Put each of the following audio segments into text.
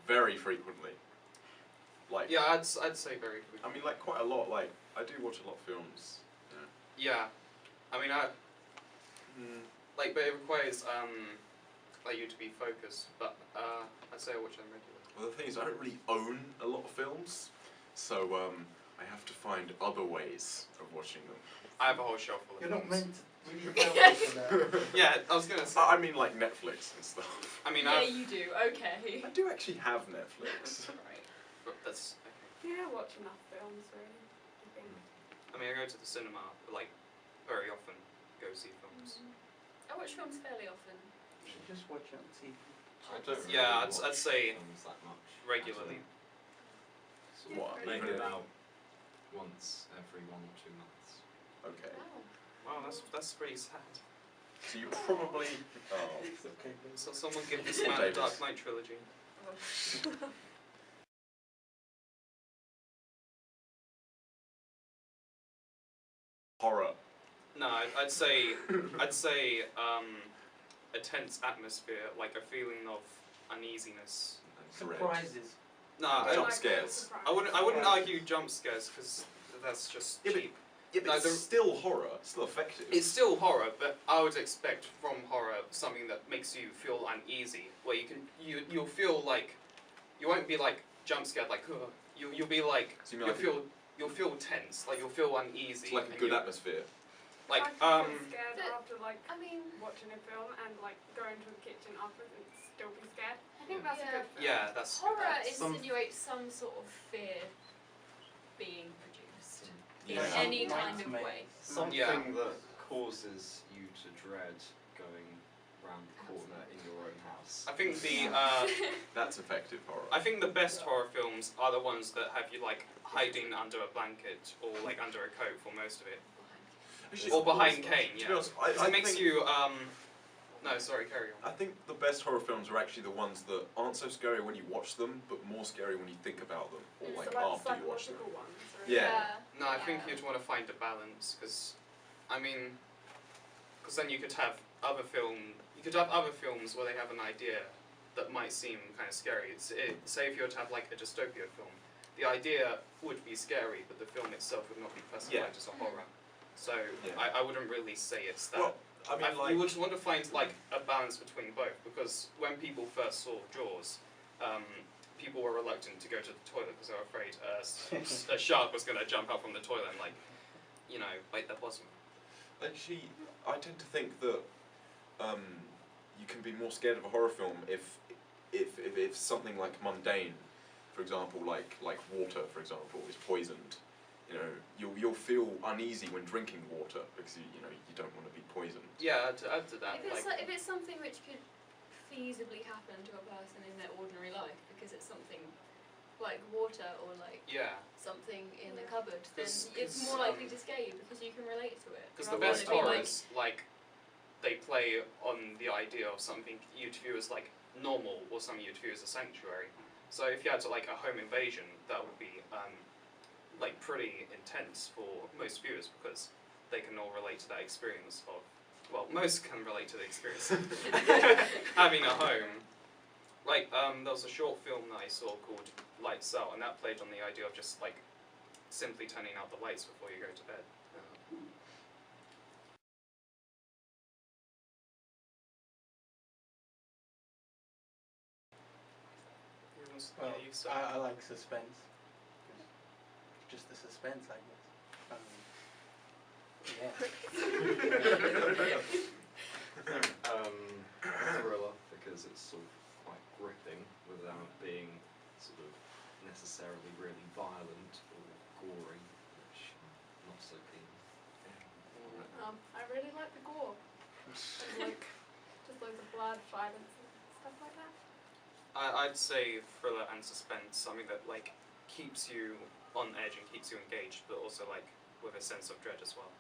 Very frequently. Like. Yeah, I'd say very frequently. I mean, like quite a lot. Like I do watch a lot of films. Yeah, I mean like, but it requires like you to be focused. But I'd say I watch them regularly. Well, the thing is, I don't really own a lot of films, so I have to find other ways of watching them. I have a whole shelf full of You're films. not meant to read about for that. Yeah, I was gonna say. I mean, like Netflix and stuff. I mean, Yeah, you do. Okay. I do actually have Netflix. Right. but that's okay. You don't watch enough films, really. I think. I mean, I go to the cinema like very often. Go see films. I watch films fairly often. You should just watch it on TV. I don't really Yeah, watch I'd say films that much. regularly. actually. What? Maybe Regularly. about once every 1 or 2 months. Okay. Wow. Wow, that's pretty sad. So you probably. Oh. It's okay. So someone give this man a Davis. Dark Knight trilogy. Horror. No, I'd say a tense atmosphere, like a feeling of uneasiness. Dread. Surprises. No, Jump Like scares. surprise. I wouldn't Yeah. argue jump scares because that's just Yeah, but- cheap. Yeah, but No, it's the- still horror. It's still effective. It's still horror, but I would expect from horror something that makes you feel uneasy, where you'll feel like you won't be like jump scared like ugh. You'll be like So you mean you'll feel tense, like you'll feel uneasy. it's like a and good you- atmosphere. Like I can feel scared the- after like I mean, watching a film and like going to the kitchen afterwards and still be scared. I think that's Yeah. a good film. yeah, that's horror Some- insinuates some sort of fear being produced in Yeah. any Some kind of nightmares. way. Something Yeah. that causes you to dread going round the corner in your own house. I think the That's effective horror. I think the best horror films are the ones that have you like hiding under a blanket or like under a coat for most of it, Actually, or behind Kane. To be Yeah, honest, 'Cause I it makes think, you No, sorry, carry on. I think the best horror films are actually the ones that aren't so scary when you watch them, but more scary when you think about them, or So like like after you watch them. psychological ones. Right? Yeah. No, I think Yeah. you'd want to find a balance because, I mean, because then you could have other films where they have an idea that might seem kind of scary. Say if you were to have like a dystopia film, the idea would be scary, but the film itself would not be classified Yeah. as a horror. So Yeah. I wouldn't really say it's that. Well, I mean, like, you would want to find like a balance between both because when people first saw Jaws, people were reluctant to go to the toilet because they were afraid a shark was going to jump out from the toilet and like, bite their bottom. actually, I tend to think that you can be more scared of a horror film if something like mundane, for example, like water, for example, is poisoned. You'll feel uneasy when drinking water because you don't want to be poisoned. Yeah, to add to that, If it's something which could feasibly happen to a person in their ordinary life, because it's something like water or like yeah, something in the cupboard, then 'Cause- it's 'cause, more likely to scare you because you can relate to it. because the rather best than it being horrors they play on the idea of something you'd view as like normal or something you'd view as a sanctuary. So if you had to like a home invasion, that would be like pretty intense for most viewers because they can all relate to that experience of, well, most can relate to the experience of having a home. Like there was a short film that I saw called Lights Out, and that played on the idea of just like simply turning out the lights before you go to bed. Well, Yeah, you start. I like suspense. Just the suspense, I guess. Yeah. Thriller, because it's sort of quite gripping without being sort of necessarily really violent or gory, which I'm not so keen. I really like the gore. There's, like just loads of blood, violence, and stuff like that. I'd say thriller and suspense, something that like keeps you on edge and keeps you engaged, but also like with a sense of dread as well.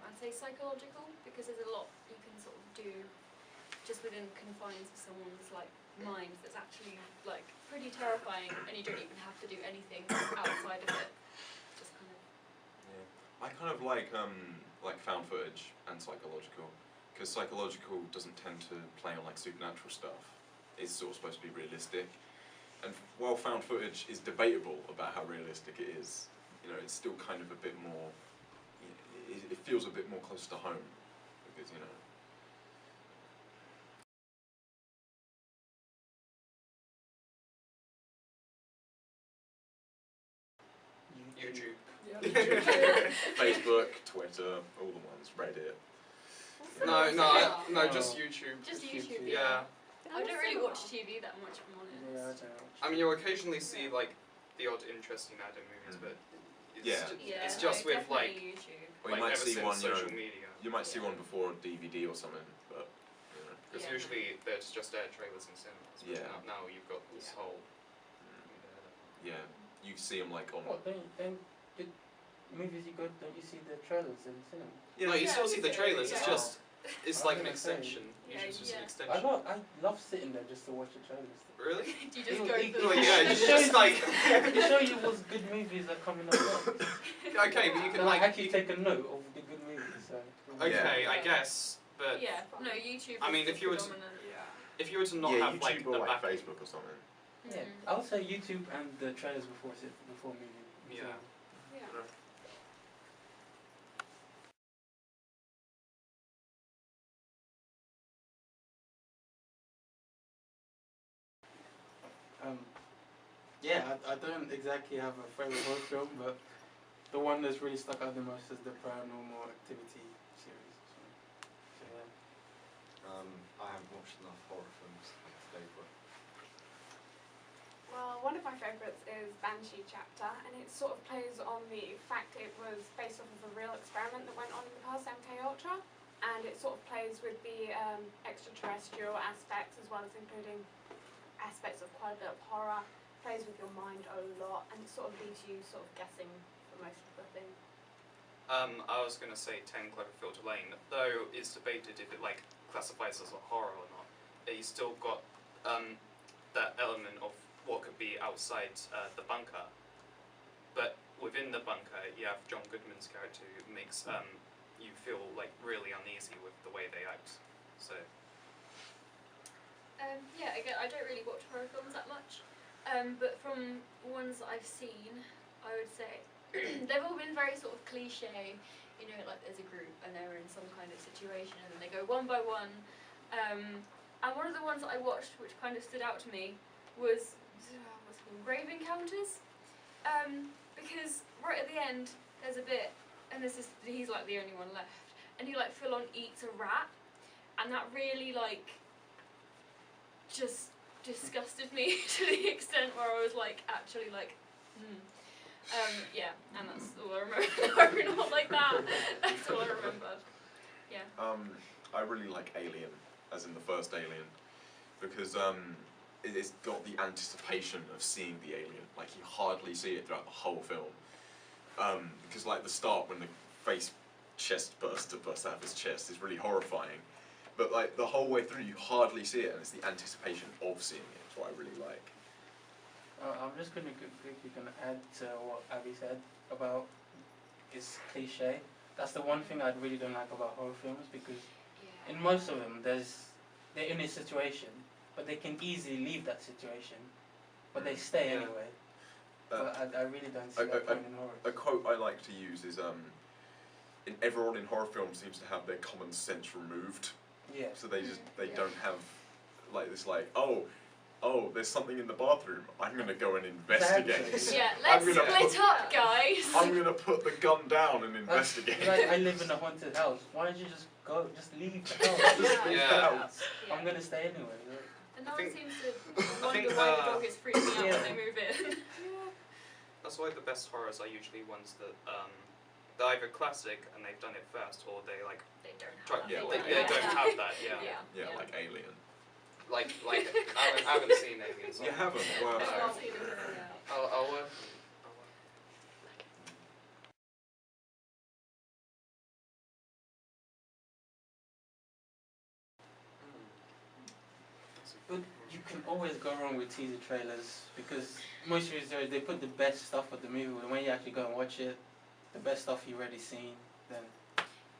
I'd say psychological, because there's a lot you can sort of do just within confines of someone's like mind that's actually like pretty terrifying, and you don't even have to do anything outside of it. Just kind of. Yeah. I kind of like found footage and psychological, because psychological doesn't tend to play on like supernatural stuff. is sort of supposed to be realistic. And while found footage is debatable about how realistic it is, you know, it's still kind of a bit more. It feels a bit more close to home because, you know. YouTube. Facebook, Twitter, all the ones, Reddit. No, just YouTube. Just YouTube, YouTube, Yeah. I don't really watch TV that much, if I'm honest. Yeah, I don't know. I mean, you'll occasionally see like the odd interesting Adam movies, but it's Yeah. it's just no, with like definitely YouTube. Or you like might ever see since one, you social know, media. you might see Yeah. one before a DVD or something, but you know. Because Yeah. usually there's just air trailers in cinemas. But Yeah. now you've got this Yeah. whole. Yeah, you see them like on. What, don't movies you go, don't you see the trailers in the cinema? No, you Yeah, still we see the do, trailers. It's yeah. just it's I like was an gonna say. extension. Yeah, Usually it's just an yeah. extension. I love sitting there just to watch the trailers. Really? Do you just You- go you- through Well, the yeah, you It just shows- like. It show you what good movies are coming up next. Okay, but you can And like. I actually take a note of the good movies. So. Okay, I Yeah. guess, but Yeah, no, YouTube I is mean, the if you were to- predominant. if you were to not yeah, have YouTube like or the like back. Facebook or something. Yeah, I would say YouTube and the trailers before movie. Yeah. Yeah. Yeah, I don't exactly have a favorite horror film, but the one that's really stuck out the most is the Paranormal Activity series. So yeah. I haven't watched enough horror films to have a favourite. Well, one of my favourites is Banshee Chapter, and it sort of plays on the fact it was based off of a real experiment that went on in the past, MK Ultra, and it sort of plays with the extraterrestrial aspects as well as including aspects of quite a bit of horror. Plays with your mind a lot, and it sort of leaves you sort of guessing for most of the thing. I was gonna say 10 Cloverfield Lane, though it's debated if it like classifies as a horror or not. You still got that element of what could be outside the bunker, but within the bunker you have John Goodman's character who makes you feel like really uneasy with the way they act. So Yeah, again, I don't really watch horror films that much, but from ones that I've seen, I would say they've all been very sort of cliche. You know, like there's a group and they're in some kind of situation and then they go one by one. And one of the ones that I watched, which kind of stood out to me, was what's it called, Grave Encounters, because right at the end there's a bit, and he's like the only one left, and he like full on eats a rat, and that really like just disgusted me to the extent where I was like actually like yeah, and that's all I remember. Not like that. That's all I remember. Yeah. I really like Alien, as in the first Alien, because it's got the anticipation of seeing the alien. Like you hardly see it throughout the whole film. Because like the start when the chest bursts out of his chest is really horrifying, but like the whole way through you hardly see it, and it's the anticipation of seeing it. That's what I really like. I'm just quickly gonna add to what Abby said about it's cliche. That's the one thing I really don't like about horror films, because Yeah. in most of them they're in a situation, but they can easily leave that situation, but they stay Yeah. anyway. Uh, But I really don't see I- that I- point in horror. A quote I like to use is everyone in horror films seems to have their common sense removed, Yeah. so they Yeah. don't have like this like there's something in the bathroom, I'm gonna go and investigate. Exactly. Yeah, I'm let's gonna split put- up, guys. I'm gonna put the gun down and That's investigate. like I live in a haunted house. Why don't you just leave the house? Just leave Yeah. the house. Yeah. I'm gonna stay anyway. And no I one think- seems to I wonder think, why the dog is freaking out Yeah. when they move in. that's why the best horrors are usually ones that they're either classic and they've done it first, or they like They don't have try, that. yeah, they, like- they don't have that. Yeah. Yeah. Yeah, like Alien. Like I haven't seen Alien. So You haven't? Well, I've No. not seen it, yeah. I'll But you can always go wrong with teaser trailers, because most users they put the best stuff of the movie, and when you actually go and watch it, the best stuff you've already seen, then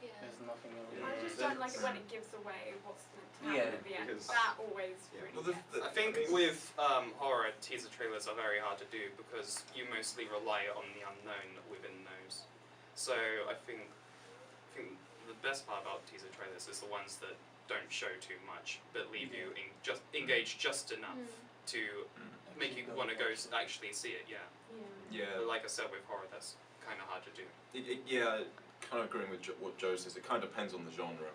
Yeah. There's nothing else. Yeah. I just don't like it when it gives away what's meant to Yeah, happen at the end. because- That always Yeah. really Well, gets the- I think I mean- with horror, teaser trailers are very hard to do because you mostly rely on the unknown within those. So I think the best part about teaser trailers is the ones that don't show too much but leave you just engaged just enough to make you want to go actually see it. Yeah. Yeah. But like I said, with horror, that's kind of hard to do. Yeah, kind of agreeing with what Joe says. It kind of depends on the genre.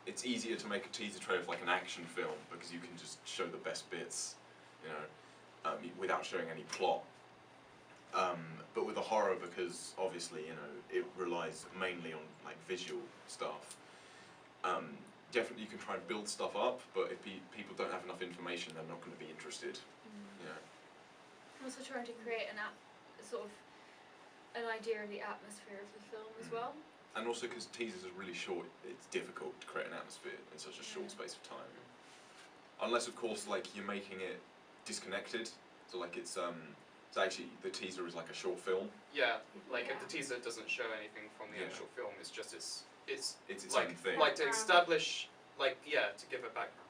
It's easier to make a teaser trailer for like an action film because you can just show the best bits, you know, without showing any plot. But with a horror, because obviously, you know, it relies mainly on like visual stuff. Definitely, you can try and build stuff up, but if people don't have enough information, they're not going to be interested. You know. I'm also trying to create sort of an idea of the atmosphere of the film as well. And also because teasers are really short, it's difficult to create an atmosphere in such a short space of time. Unless, of course, like you're making it disconnected, so like it's actually the teaser is like a short film. Yeah, like if the teaser doesn't show anything from the Yeah. actual film, it's just it's It's its like own thing. like to establish to give a background.